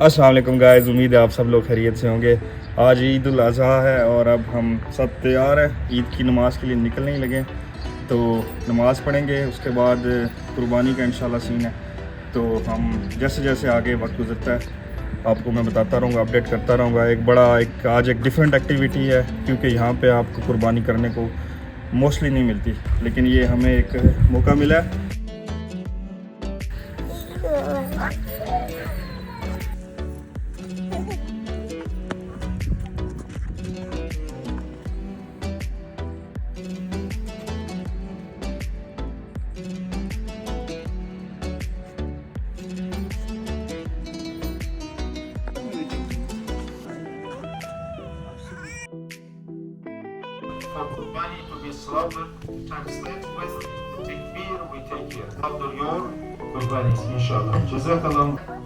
अस्सलाम वालेकुम गाइस, उम्मीद है आप सब लोग खैरियत से होंगे। आज ईद उल अज़हा है और अब हम सब तैयार हैं ईद की नमाज़ के लिए निकलने ही लगे। तो नमाज़ पढ़ेंगे, उसके बाद कुर्बानी का इंशाल्लाह सीन है। तो हम जैसे जैसे आगे वक्त गुजरता है आपको मैं बताता रहूँगा, अपडेट करता रहूँगा। आज एक डिफरेंट एक्टिविटी है क्योंकि यहाँ पे आपको कुर्बानी करने को मोस्टली नहीं मिलती, लेकिन ये हमें एक मौका मिला है। For Qurbani to be slaughtered, translate with takbir, we take care. Slaughter your Qurbani, inshallah. Jazakallah.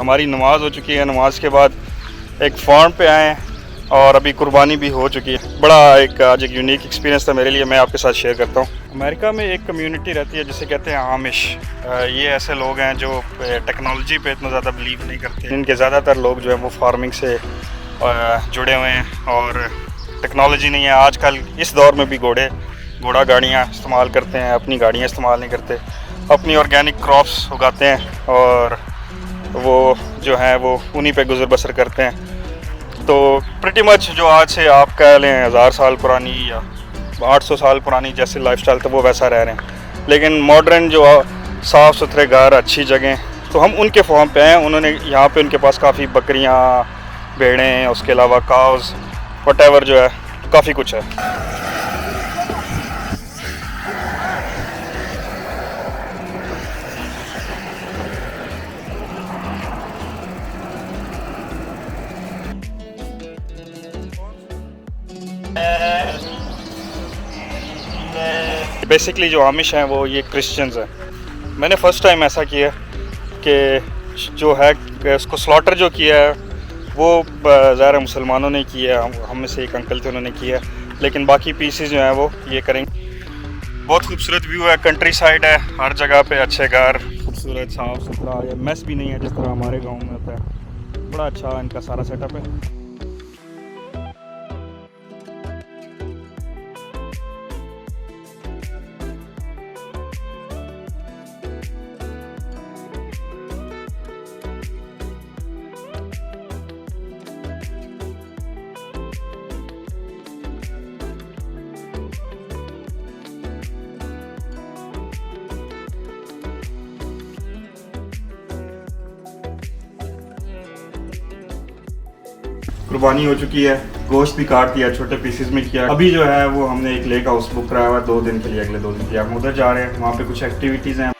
हमारी नमाज़ हो चुकी है। नमाज के बाद एक फार्म पे आए हैं और अभी कुर्बानी भी हो चुकी है। बड़ा आज एक यूनिक एक्सपीरियंस था मेरे लिए, मैं आपके साथ शेयर करता हूँ। अमेरिका में एक कम्युनिटी रहती है जिसे कहते हैं आमिश। ये ऐसे लोग हैं जो टेक्नोलॉजी पे इतना ज़्यादा बिलीव नहीं करते। इनके ज़्यादातर लोग जो है वो फार्मिंग से जुड़े हुए हैं और टेक्नोलॉजी नहीं है। आजकल इस दौर में भी घोड़ा गाड़ियाँ इस्तेमाल करते हैं, अपनी गाड़ियाँ इस्तेमाल नहीं करते। अपनी ऑर्गेनिक क्रॉप्स उगाते हैं और वो जो हैं वो उन्हीं पे गुजर बसर करते हैं। तो प्रिटी मच जो आज से आप कह लें 1000 साल पुरानी या 800 साल पुरानी जैसे लाइफस्टाइल था वो वैसा रह रहे हैं, लेकिन मॉडर्न जो साफ़ सुथरे घर, अच्छी जगह, तो हम उनके फॉर्म पे हैं। उन्होंने यहाँ पे उनके पास काफ़ी बकरियाँ, भेड़ें, उसके अलावा काउज़, व्हाटएवर जो है काफ़ी कुछ है। बेसिकली जो आमिश हैं वो ये क्रिश्चियंस हैं। मैंने फ़र्स्ट टाइम ऐसा किया कि जो है उसको स्लॉटर जो किया है वो ज़ाहिर मुसलमानों ने किया है, हम में से एक अंकल थे उन्होंने किया है, लेकिन बाकी पीसेस जो हैं वो ये करेंगे। बहुत खूबसूरत व्यू है, कंट्री साइड है, हर जगह पे अच्छे घर, खूबसूरत साफ़ सुथरा, या मैस भी नहीं है जिस तरह हमारे गाँव में होता है। बड़ा अच्छा इनका सारा सेटअप है। कुर्बानी हो चुकी है, गोश्त भी काट दिया, छोटे पीसेस में किया। अभी जो है वो हमने एक लेक हाउस बुक कराया हुआ है 2 दिन के लिए, अगले 2 दिन के लिए हम उधर जा रहे हैं। वहाँ पे कुछ एक्टिविटीज़ हैं।